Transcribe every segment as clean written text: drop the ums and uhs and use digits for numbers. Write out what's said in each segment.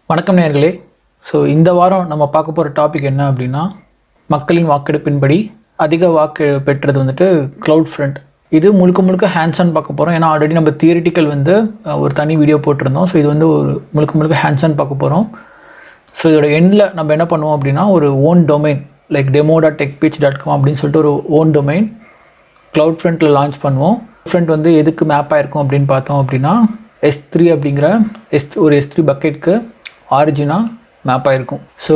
வணக்கம் நேயர்களே. ஸோ இந்த வாரம் நம்ம பார்க்க போகிற டாபிக் என்ன அப்படின்னா, மக்களின் வாக்கெடுப்பின்படி அதிக வாக்கு பெற்றது வந்துட்டு க்ளவுட் ஃப்ரண்ட். இது முழுக்க முழுக்க ஹேண்ட்ஸ் ஆன் பார்க்க போகிறோம். ஏன்னா ஆல்ரெடி நம்ம தியரிட்டிக்கல் வந்து ஒரு தனி வீடியோ போட்டிருந்தோம். ஸோ இது வந்து ஒரு முழுக்க ஹேண்ட்ஸ் ஆன் பார்க்க போகிறோம். ஸோ இதோட எண்டில் நம்ம என்ன பண்ணுவோம் அப்படின்னா, ஒரு ஓன் டொமைன் லைக் demo.techpage.com அப்படின்னு சொல்லிட்டு ஒரு ஓன் டொமைன் க்ளவுட் ஃப்ரண்ட்டில் லான்ச் பண்ணுவோம். ஃப்ரண்ட் வந்து எதுக்கு மேப் ஆகிருக்கும் அப்படின்னு பார்த்தோம் அப்படின்னா, S3 அப்படிங்கிற ஒரு S3 பக்கெட்டுக்கு ஆரிஜினாக மேப் ஆகிருக்கும். ஸோ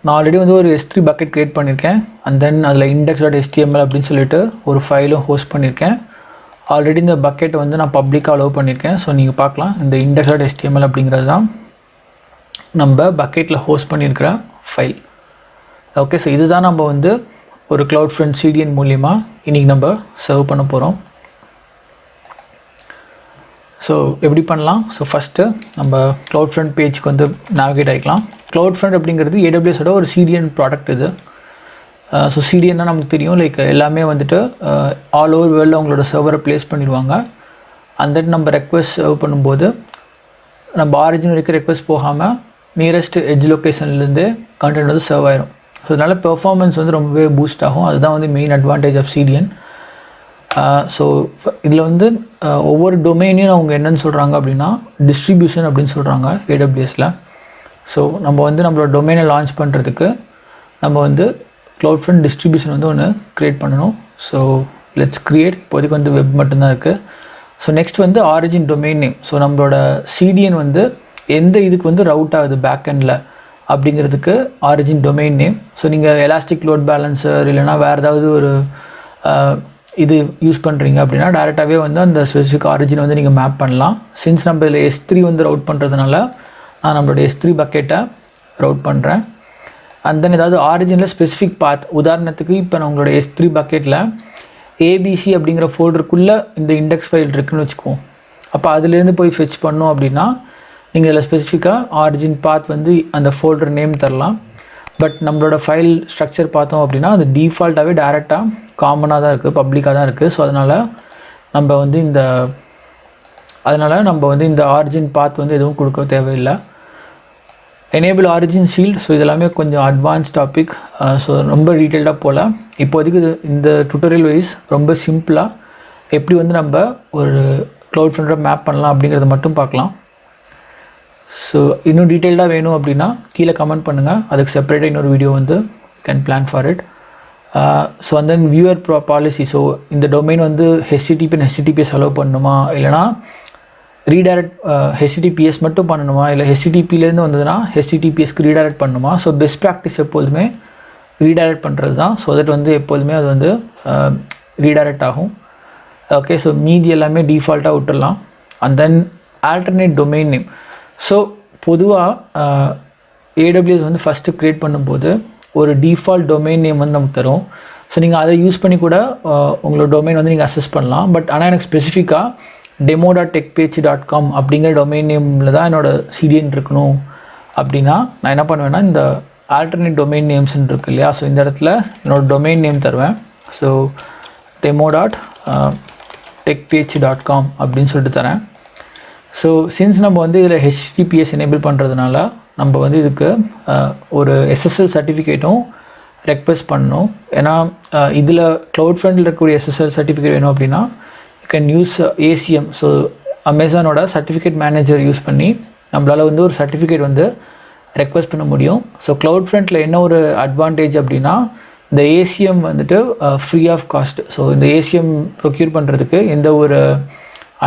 நான் ஆல்ரெடி வந்து ஒரு S3 பக்கெட் க்ரியேட் பண்ணியிருக்கேன். அண்ட் தென் அதில் index.html அப்படின்னு சொல்லிட்டு ஒரு ஃபைலும் ஹோஸ்ட் பண்ணியிருக்கேன். ஆல்ரெடி இந்த பக்கெட்டை வந்து நான் பப்ளிக்காக அலோவ் பண்ணியிருக்கேன். ஸோ நீங்கள் பார்க்கலாம், இந்த index.html அப்படிங்கிறது தான் நம்ம பக்கெட்டில் ஹோஸ்ட் பண்ணியிருக்கிற ஃபைல். ஓகே, ஸோ இதுதான் நம்ம வந்து ஒரு க்ளவுட் ஃப்ரண்ட் CDN மூலிமா இன்றைக்கி நம்ம சர்வ் பண்ண போகிறோம். ஸோ எப்படி பண்ணலாம்? ஸோ ஃபஸ்ட்டு நம்ம க்ளவுட் ஃப்ரண்ட் பேஜ்க்கு வந்து நேவிகேட் ஆகிக்கலாம். க்ளவுட் ஃப்ரண்ட் அப்படிங்கிறது AWSோட ஒரு CDN ப்ராடக்ட் இது. ஸோ CDNனா நமக்கு தெரியும், லைக் எல்லாமே வந்துட்டு ஆல் ஓவர் வேர்ல்டில் அவங்களோட சர்வரை ப்ளேஸ் பண்ணிடுவாங்க. அண்ட் தென் நம்ம ரெக்வெஸ்ட் சர்வ் பண்ணும்போது நம்ம ஆரிஜின் வரைக்கும் ரெக்வெஸ்ட் போகாமல் நியரஸ்ட் எட்ஜ் லொக்கேஷன்லேருந்து கண்டென்ட் வந்து சர்வ் ஆயிரும். ஸோ அதனால் பெர்ஃபார்மன்ஸ் வந்து ரொம்பவே பூஸ்ட் ஆகும். அதுதான் வந்து main advantage of CDN. So இதில் வந்து ஒவ்வொரு டொமைனையும் அவங்க என்னென்னு சொல்கிறாங்க அப்படின்னா டிஸ்ட்ரிபியூஷன் அப்படின்னு சொல்கிறாங்க AWSல. ஸோ நம்ம வந்து நம்மளோட டொமைனை லான்ச் பண்ணுறதுக்கு நம்ம வந்து க்ளவுட் ஃப்ரண்ட் டிஸ்ட்ரிபியூஷன் வந்து ஒன்று க்ரியேட் பண்ணணும். So let's create. இப்போதைக்கு வந்து வெப் மட்டும்தான் இருக்குது. ஸோ நெக்ஸ்ட் வந்து ஆரிஜின் டொமைன் நேம். ஸோ நம்மளோட CDN வந்து எந்த இதுக்கு வந்து ரவுட் ஆகுது பேக்கெண்டில் அப்படிங்கிறதுக்கு ஆரிஜின் டொமைன் நேம். ஸோ நீங்கள் எலாஸ்டிக் லோட் பேலன்சர் இல்லைனா வேறு ஏதாவது ஒரு இது யூஸ் பண்ணுறீங்க அப்படின்னா டேரெக்டாகவே வந்து அந்த ஸ்பெசிஃபிக் ஆரிஜின் வந்து நீங்கள் மேப் பண்ணலாம். சின்ஸ் நம்ம இதில் S3 வந்து ரவுட் பண்ணுறதுனால நான் நம்மளோட S3 பக்கெட்டை ரவுட் பண்ணுறேன். அண்ட் தென் ஏதாவது ஆரிஜினில் ஸ்பெசிஃபிக் பாத், உதாரணத்துக்கு இப்போ நான் உங்களோட S3 பக்கெட்டில் ABC அப்படிங்கிற ஃபோல்டருக்குள்ளே இந்த இண்டெக்ஸ் ஃபைல் இருக்குதுன்னு வச்சுக்குவோம். அப்போ அதுலேருந்து போய் ஃபெச் பண்ணோம் அப்படின்னா நீங்கள் இதில் ஸ்பெசிஃபிக்காக ஆரிஜின் பாத் வந்து அந்த ஃபோல்டர் நேம் தரலாம். பட் நம்மளோட ஃபைல் ஸ்ட்ரக்சர் பார்த்தோம் அப்படின்னா அது டிஃபால்ட்டாகவே டேரெக்டாக காமனாக தான் இருக்குது, பப்ளிக்காக தான் இருக்குது. ஸோ அதனால் நம்ம வந்து இந்த ஆரிஜின் பாத் வந்து எதுவும் கொடுக்க தேவையில்லை. Enable origin shield. ஸோ இதெல்லாமே கொஞ்சம் அட்வான்ஸ் டாபிக். ஸோ ரொம்ப டீட்டெயில்டாக போல் இப்போதைக்கு இந்த டுட்டோரியல் வைஸ் ரொம்ப சிம்பிளாக எப்படி வந்து நம்ம ஒரு க்ளவுட் ஃப்ரண்ட்டை மேப் பண்ணலாம் அப்படிங்கிறத மட்டும் பார்க்கலாம். ஸோ இன்னும் டீட்டெயில்டாக வேணும் அப்படின்னா கீழே கமெண்ட் பண்ணுங்கள். அதுக்கு செப்பரேட்டாக இன்னொரு வீடியோ வந்து can plan for it. So அந்த வியூவர் பாலிசி. ஸோ இந்த டொமைன் வந்து HTTP and HTTPS அலோவ் பண்ணணுமா, இல்லைனா ரீடைரக்ட் HTTPS மட்டும் பண்ணணுமா, இல்லை HTTPலேருந்து வந்ததுன்னா HTTPSக்கு ரீடைரக்ட் பண்ணணுமா? ஸோ பெஸ்ட் ப்ராக்டிஸ் எப்போதுமே ரீடைரக்ட் பண்ணுறது தான். ஸோ தட் வந்து எப்போதுமே அது வந்து ரீடைரக்ட் ஆகும். ஓகே, ஸோ மீதி எல்லாமே டிஃபால்ட்டாக விட்டுடலாம். And then alternate domain name. So பொதுவாக AWS வந்து ஃபஸ்ட்டு க்ரியேட் பண்ணும்போது ஒரு டிஃபால்ட் டொமைன் நேம் வந்து நமக்கு தரும். ஸோ நீங்கள் அதை யூஸ் பண்ணி கூட உங்களோட டொமைன் வந்து நீங்கள் அசஸ் பண்ணலாம். பட் ஆனால் எனக்கு ஸ்பெசிஃபிக்காக demo.techpage.com அப்படிங்கிற டொமைன் நேமில் தான் என்னோடய CDN இருக்கணும் அப்படின்னா நான் என்ன பண்ணுவேன்னா, இந்த ஆல்டர்னேட் டொமைன் நேம்ஸ்ன்னு இருக்குது இல்லையா, ஸோ இந்த இடத்துல என்னோடய டொமைன் நேம் தருவேன். ஸோ demo.techpage.com அப்படின்னு சொல்லிட்டு தரேன். ஸோ சின்ஸ் நம்ம வந்து இதில் HTTPS எனேபிள் பண்ணுறதுனால நம்ம வந்து இதுக்கு ஒரு SSL சர்டிஃபிகேட்டும் ரெக்வெஸ்ட் பண்ணணும். ஏன்னா இதில் க்ளவுட் ஃப்ரண்டில் இருக்கக்கூடிய SSL சர்டிஃபிகேட் வேணும் அப்படின்னா you can use ACM. So அமேசானோட சர்டிஃபிகேட் மேனேஜர் யூஸ் பண்ணி நம்மளால் வந்து ஒரு சர்டிஃபிகேட் வந்து ரெக்வெஸ்ட் பண்ண முடியும். ஸோ க்ளவுட் ஃப்ரண்டில் என்ன ஒரு அட்வான்டேஜ் அப்படின்னா, இந்த ACM வந்துட்டு ஃப்ரீ ஆஃப் காஸ்ட். ஸோ இந்த ACM ப்ரொக்யூர் பண்ணுறதுக்கு எந்த ஒரு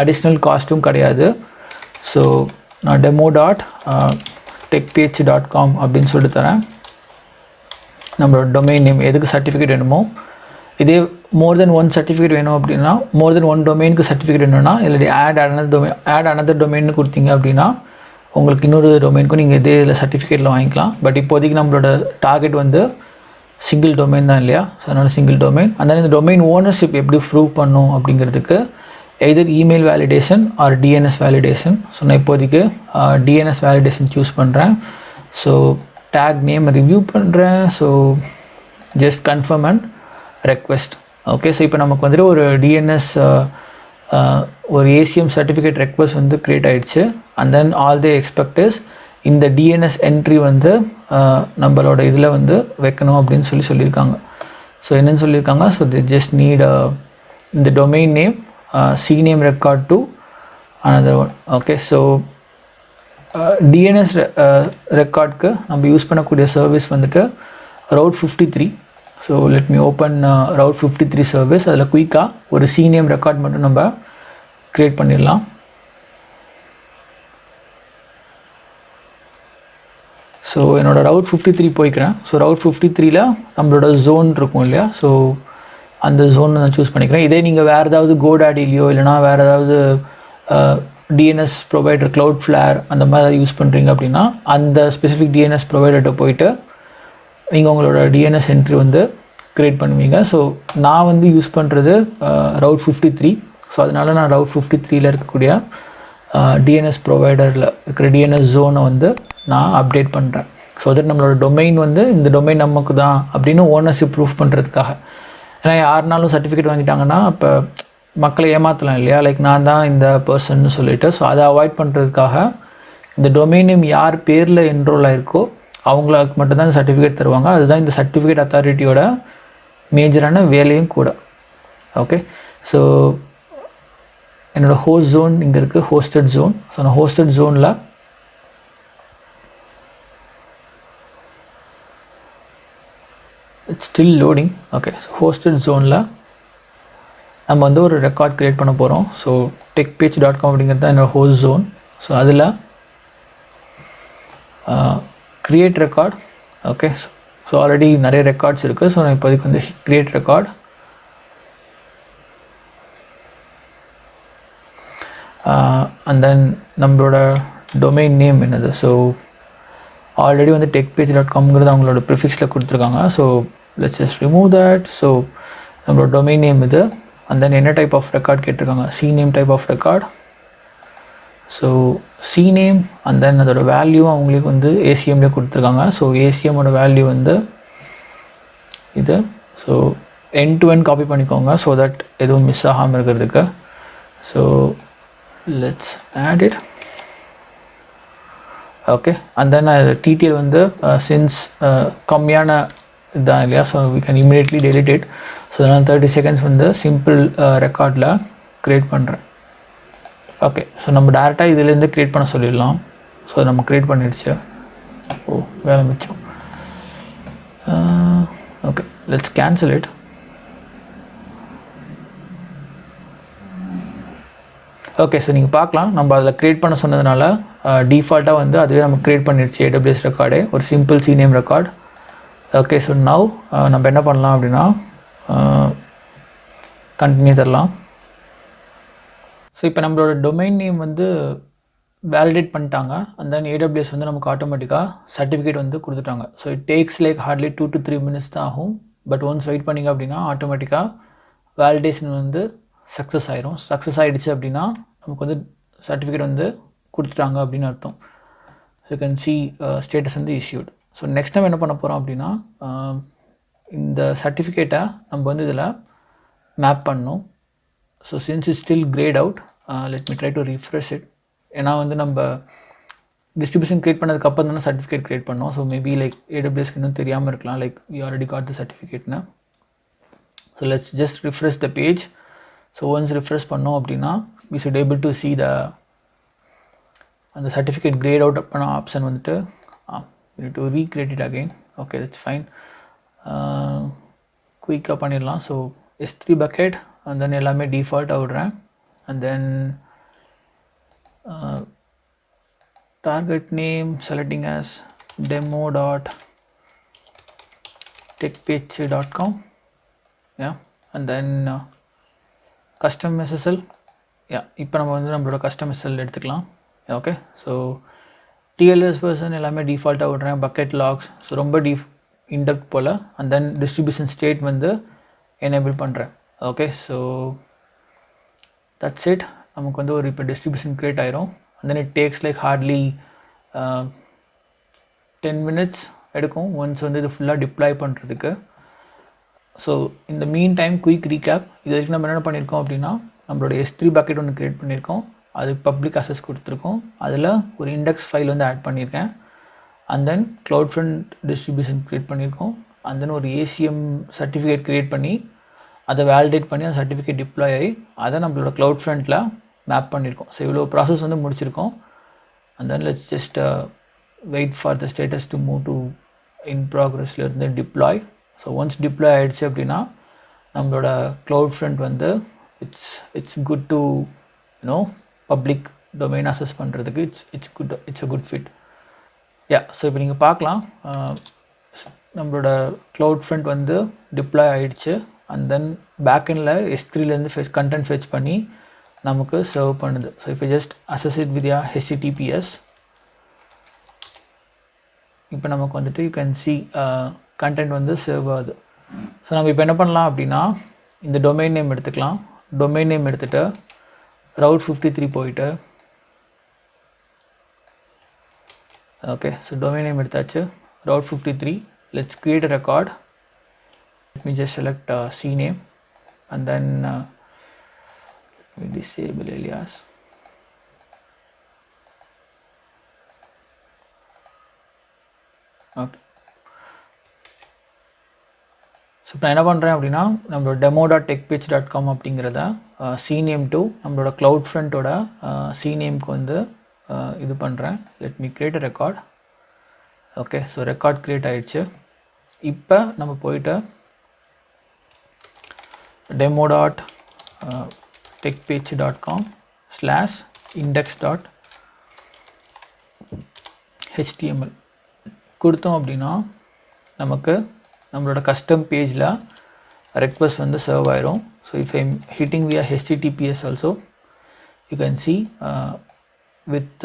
அடிஷ்னல் காஸ்ட்டும் கிடையாது. ஸோ நான் demo.techpage.com அப்படின்னு சொல்லிட்டு தரேன். நம்மளோட டொமைன் நேம் எதுக்கு சர்டிஃபிகேட் வேணுமோ, இதே மோர் தென் ஒன் சர்டிஃபிகேட் வேணும் அப்படின்னா, மோர் தென் ஒன் டொமைனுக்கு சர்டிஃபிகேட் வேணும்னா இல்லை ஆட் அனதர் டொமைன்னு கொடுத்தீங்க அப்படின்னா உங்களுக்கு இன்னொரு டொமைனுக்கும் நீங்கள் இதே இதில் சர்டிஃபிகேட்டில் வாங்கிக்கலாம். பட் இப்போதைக்கு நம்மளோட டார்கெட் வந்து சிங்கிள் டொமைன் தான் இல்லையா, ஸோ அதனால் சிங்கிள் டொமைன். அதனால் இந்த டொமைன் ஓனர்ஷிப் எப்படி ப்ரூவ் பண்ணும் அப்படிங்கிறதுக்கு either email validation or DNS validation. So நான் இப்போதைக்கு DNS validation சூஸ் பண்ணுறேன். ஸோ டேக் நேம் ரிவ்யூ பண்ணுறேன். So just confirm and request. Okay, so இப்போ நமக்கு வந்துட்டு ஒரு DNS ஒரு ACM certificate request வந்து create ஆயிடுச்சு. and then all they expect is இந்த டிஎன்எஸ் என்ட்ரி வந்து நம்மளோட இதில் வந்து வைக்கணும் அப்படின்னு சொல்லியிருக்காங்க. ஸோ என்னென்னு சொல்லியிருக்காங்க, ஸோ they just need இந்த domain name, cname record to another one. Okay, so DNS ரெக்கார்டுக்கு நம்ம யூஸ் பண்ணக்கூடிய சர்வீஸ் வந்துட்டு Route 53. So let me open Route 53 service. அதில் குயிக்காக ஒரு cname ரெக்கார்ட் மட்டும் நம்ம க்ரியேட் பண்ணிடலாம். ஸோ என்னோடய Route 53 போய்க்கிறேன். ஸோ Route 53ல் நம்மளோட ஜோன் இருக்கும் இல்லையா, ஸோ அந்த ஜோன் நான் சூஸ் பண்ணிக்கிறேன். இதே நீங்கள் வேறு ஏதாவது கோடாடிலையோ இல்லைனா வேறு ஏதாவது டிஎன்எஸ் ப்ரொவைடர் Cloudflare அந்த மாதிரி யூஸ் பண்ணுறீங்க அப்படின்னா அந்த ஸ்பெசிஃபிக் டிஎன்எஸ் ப்ரொவைடர்கிட்ட போயிட்டு நீங்கள் உங்களோட டிஎன்எஸ் என்ட்ரி வந்து க்ரியேட் பண்ணுவீங்க. ஸோ நான் வந்து யூஸ் பண்ணுறது Route 53. ஸோ அதனால் நான் Route 53ல் இருக்கக்கூடிய டிஎன்எஸ் ப்ரொவைடரில் இருக்கிற டிஎன்எஸ் ஜோனை வந்து நான் அப்டேட் பண்ணுறேன். ஸோ தட் நம்மளோட டொமைன் வந்து இந்த டொமைன் நமக்கு தான் அப்படின்னு ஓனர்ஷிப் ப்ரூஃப் பண்ணுறதுக்காக. ஏன்னா யாருனாலும் சர்டிஃபிகேட் வாங்கிட்டாங்கன்னா அப்போ மக்களை ஏமாற்றலாம் இல்லையா, லைக் நான் தான் இந்த பர்சன்னு சொல்லிவிட்டு. ஸோ அதை அவாய்ட் பண்ணுறதுக்காக இந்த டொமைன் நேம் யார் பேரில் என்ரோல் ஆகிருக்கோ அவங்களுக்கு மட்டும்தான் இந்த சர்டிஃபிகேட் தருவாங்க. அதுதான் இந்த சர்டிஃபிகேட் அத்தாரிட்டியோட மேஜரான வேலையும் கூட. ஓகே, ஸோ என்னோடய ஹோஸ்ட் ஜோன் இங்கே இருக்குது, ஹோஸ்டட் ஜோன். ஸோ நான் ஹோஸ்டட் ஜோனில் it's still loading. Okay, so hosted ஜோனில் நம்ம வந்து ஒரு ரெக்கார்ட் க்ரியேட் பண்ண போகிறோம். ஸோ techpage.com அப்படிங்கிறது தான் என்னோடய ஹோஸ்ட் ஜோன். ஸோ அதில் create record. Okay, so already நிறைய ரெக்கார்ட்ஸ் இருக்குது. ஸோ நான் இப்போதைக்கு வந்து க்ரியேட் ரெக்கார்ட். அண்ட் தென் நம்மளோட டொமைன் நேம் என்னது, ஸோ ஆல்ரெடி வந்து techpage.comங்கிறது அவங்களோட ப்ரிஃபிக்ஸில் கொடுத்துருக்காங்க. So let's just remove that. So நம்மளோட டொமைன் நேம் இது. அண்ட் தென் என்ன டைப் ஆஃப் ரெக்கார்ட் கேட்டிருக்காங்க, cname type of record. So cname and then அதோட வேல்யூ அவங்களுக்கு வந்து ACMலே கொடுத்துருக்காங்க. ஸோ ACMோட வேல்யூ வந்து இது. So end to end copy பண்ணிக்கோங்க ஸோ தட் எதுவும் மிஸ் ஆகாமல் இருக்கிறதுக்கு. So let's add it. Okay, and then TTL வந்து சின்ஸ் கம்மியான இதுதான் இல்லையா, so we can immediately delete it. So நான் 30 செகண்ட்ஸ் வந்து சிம்பிள் ரெக்கார்டில் க்ரியேட் பண்ணுறேன். ஓகே, ஸோ நம்ம டேரெக்டாக இதிலேருந்து க்ரியேட் பண்ண சொல்லிடலாம். ஸோ நம்ம க்ரியேட் பண்ணிடுச்சு. ஓ, வேலை மிச்சம். Okay, let's cancel it. Okay, so நீங்கள் பார்க்கலாம் நம்ம அதில் க்ரியேட் பண்ண சொன்னதுனால டிஃபால்ட்டாக வந்து அதுவே நம்ம க்ரியேட் பண்ணிடுச்சு AWS ரெக்கார்டே, ஒரு simple cname record. Okay, so now நம்ம என்ன பண்ணலாம் அப்படின்னா கண்டினியூ தரலாம். ஸோ இப்போ நம்மளோட டொமைன் நேம் வந்து வேலிடேட் பண்ணிட்டாங்க. அண்ட் தென் AWS வந்து நமக்கு ஆட்டோமேட்டிக்காக சர்டிஃபிகேட் வந்து கொடுத்துட்டாங்க. So it takes like hardly 2 to 3 minutes தான் ஆகும். பட் ஒன்ஸ் வெயிட் பண்ணிங்க அப்படின்னா ஆட்டோமேட்டிக்காக வேலிடேஷன் வந்து சக்ஸஸ் ஆயிரும். சக்ஸஸ் ஆகிடுச்சு அப்படின்னா நமக்கு வந்து சர்டிஃபிகேட் வந்து கொடுத்துட்டாங்க அப்படின்னு அர்த்தம். So you can C status வந்து இஷ்யூட். ஸோ நெக்ஸ்ட் டைம் என்ன பண்ண போகிறோம் அப்படின்னா இந்த சர்டிஃபிகேட்டை நம்ம வந்து இதில் மேப் பண்ணணும். So since it still greyed out, let me try to refresh it. ஏன்னா வந்து நம்ம டிஸ்ட்ரிபியூஷன் க்ரியேட் பண்ணதுக்கப்புறம் தானே சர்டிஃபிகேட் க்ரியேட் பண்ணோம். ஸோ மேபி லைக் AWSக்கு இன்னும் தெரியாமல் இருக்கலாம், like we already got the சர்டிஃபிகேட்னு. So let's just refresh the page. So once refresh பண்ணோம் அப்படின்னா we should able to see அந்த சர்டிஃபிகேட் கிரேட் அவுட் பண்ண ஆப்ஷன் வந்துட்டு we need to recreate it again. okay, that's fine. குயிக்காக பண்ணிடலாம். So S3 bucket and then எல்லாமே டிஃபால்ட்டாக விடுறேன். and then target name selecting as demo.techpage.com. yeah, and then custom SSL. இப்போ நம்ம வந்து நம்மளோட கஸ்டம் SSL எடுத்துக்கலாம். ஓகே, ஸோ TLS வெர்ஷன் எல்லாமே டிஃபால்ட்டாக விட்றேன். பக்கெட் லாக்ஸ், ஸோ ரொம்ப இன்டெப்த் போல். அண்ட் தென் டிஸ்ட்ரிபியூஷன் ஸ்டேட் வந்து எனேபிள் பண்ணுறேன். Okay, so that's it. நமக்கு வந்து ஒரு இப்போ டிஸ்ட்ரிபியூஷன் க்ரியேட் ஆயிரும். And then it takes like hardly 10 minutes எடுக்கும் ஒன்ஸ் வந்து இது ஃபுல்லாக டிப்ளாய் பண்ணுறதுக்கு. ஸோ இந்த மீன் டைம் குயிக் ரீகேப். இது வரைக்கும் நம்ம என்ன பண்ணியிருக்கோம் அப்படின்னா நம்மளோட S3 பக்கெட் ஒன்று க்ரியேட் பண்ணியிருக்கோம். அது பப்ளிக் அக்சஸ் கொடுத்துருக்கோம். அதில் ஒரு இண்டெக்ஸ் ஃபைல் வந்து ஆட் பண்ணியிருக்கேன். And then CloudFront distribution create பண்ணியிருக்கோம். அண்ட் தென் ஒரு ACM சர்டிஃபிகேட் க்ரியேட் பண்ணி அதை வேலிடேட் பண்ணி அந்த சர்டிஃபிகேட் டிப்ளாய் ஆகி அதை நம்மளோட CloudFrontல மேப் பண்ணியிருக்கோம். ஸோ இவ்வளோ ப்ராசஸ் வந்து முடிச்சிருக்கோம். And then let's just wait for the status to move to in ப்ராக்ரஸில் இருந்து டிப்ளாய். ஸோ ஒன்ஸ் டிப்ளாய் ஆகிடுச்சு அப்படின்னா நம்மளோட CloudFront வந்து it's good to public domain access பண்ணுறதுக்கு it's a good fit. So இப்போ நீங்கள் பார்க்கலாம் நம்மளோட CloudFront வந்து டிப்ளாய் ஆகிடுச்சு. அண்ட் தென் பேக்கெண்டில் S3லேருந்து கண்டென்ட் ஃபெச் பண்ணி நமக்கு சர்வ் பண்ணுது. ஸோ இப்போ just access it with HTTPS. இப்போ நமக்கு வந்துட்டு யூ கேன் சி கண்டென்ட் வந்து சர்வ் ஆகுது. ஸோ நம்ம இப்போ என்ன பண்ணலாம் அப்படின்னா இந்த டொமைன் நேம் எடுத்துக்கலாம். டொமைன் நேம் எடுத்துகிட்டு Route 53 போயிட்டு ஓகே. ஸோ டொமைன் நேம் எடுத்தாச்சு Route 53. Let's create a record. Let me just select CNAME and then we disable alias. Okay. So இப்போ என்ன பண்ணுறேன் அப்படின்னா நம்மளோட demo.techpage.com அப்படிங்கிறத CNAME to நம்மளோட CloudFrontோட CNAMEக்கு வந்து இது பண்ணுறேன். Let me create a record. Okay. So record create ஆகிடுச்சு. இப்போ நம்ம போயிட்டு demo.techpage.com/index.html கொடுத்தோம் அப்படின்னா நமக்கு நம்மளோட கஸ்டம் பேஜில் ரெக்வஸ்ட் வந்து சர்வ் ஆயிரும். So if I'm hitting via HTTPS also you can see with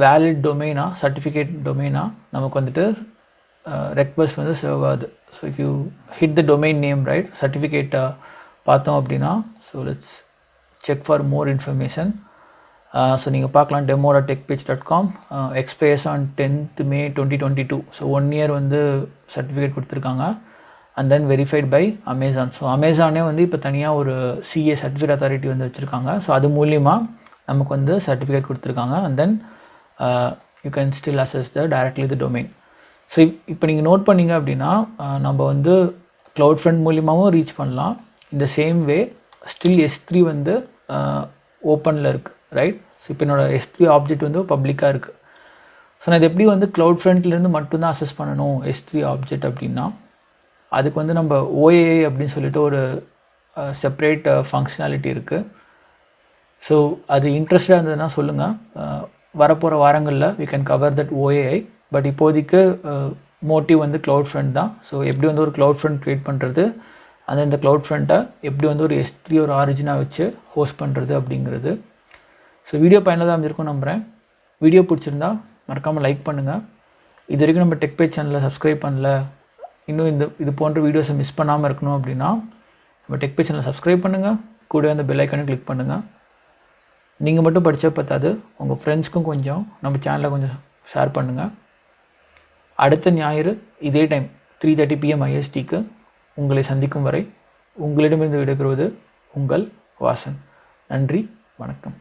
valid டொமைனா சர்டிஃபிகேட் டொமைனா நமக்கு வந்துட்டு ரெக்வஸ்ட் வந்து சர்வ் ஆகுது. So if you hit the domain name right சர்டிஃபிகேட்டை பார்த்தோம் அப்படின்னா so let's check for more information. So நீங்கள் பார்க்கலாம் demo.techpage.com expires on 10th May 2022. So 1 year வந்து சர்டிஃபிகேட் கொடுத்துருக்காங்க. And then verified by Amazon. ஸோ அமேசானே வந்து இப்போ தனியாக ஒரு CA சர்டிஃபிகேட் அத்தாரிட்டி வந்து வச்சுருக்காங்க. ஸோ அது மூலியமாக நமக்கு வந்து சர்டிஃபிகேட் கொடுத்துருக்காங்க. And then you can still access directly the domain. So இப்போ நீங்கள் நோட் பண்ணிங்க அப்படின்னா நம்ம வந்து CloudFront மூலியமாகவும் ரீச் பண்ணலாம். இந்த சேம் வே ஸ்டில் S3 வந்து ஓப்பனில் இருக்குது ரைட். ஸோ இப்போ என்னோடய S3 ஆப்ஜெக்ட் வந்து பப்ளிக்காக இருக்குது. ஸோ நான் இது எப்படி வந்து CloudFrontலேருந்து மட்டும்தான் அசஸ் பண்ணணும் S3 ஆப்ஜெக்ட் அப்படின்னா அதுக்கு வந்து நம்ம OAI அப்படின்னு சொல்லிட்டு ஒரு செப்பரேட் ஃபங்க்ஷனாலிட்டி இருக்குது. ஸோ அது இன்ட்ரெஸ்டாக இருந்ததுன்னா சொல்லுங்கள். வரப்போகிற வாரங்களில் we can cover that OAI. But இப்போதைக்கு மோட்டிவ் வந்து CloudFront தான். ஸோ எப்படி வந்து ஒரு CloudFront க்ரியேட் பண்ணுறது அந்த இந்த CloudFrontஐ எப்படி வந்து ஒரு S3 ஒரு ஆரிஜினாக வச்சு ஹோஸ்ட் பண்ணுறது அப்படிங்கிறது. ஸோ வீடியோ பயனுள்ளதாக அமைஞ்சிருக்கும் நம்புகிறேன். வீடியோ பிடிச்சிருந்தா மறக்காமல் லைக் பண்ணுங்கள். இது வரைக்கும் நம்ம டெக்பேஜ் சேனலை சப்ஸ்கிரைப் பண்ணல, இன்னும் இது போன்ற வீடியோஸை மிஸ் பண்ணாமல் இருக்கணும் அப்படின்னா நம்ம டெக்பேஜ் சேனலை சப்ஸ்கிரைப் பண்ணுங்கள். கூட அந்த பெல் ஐக்கானை கிளிக் பண்ணுங்கள். நீங்கள் மட்டும் படித்தா பார்த்தாது, உங்கள் ஃப்ரெண்ட்ஸ்க்கும் கொஞ்சம் நம்ம சேனலை கொஞ்சம் ஷேர் பண்ணுங்கள். அடுத்த ஞாயிறு இதே டைம் 3:30 PM ISTக்கு உங்களை சந்திக்கும் வரை உங்களிடமிருந்து விடைபெறுவது உங்கள் வாசன். நன்றி, வணக்கம்.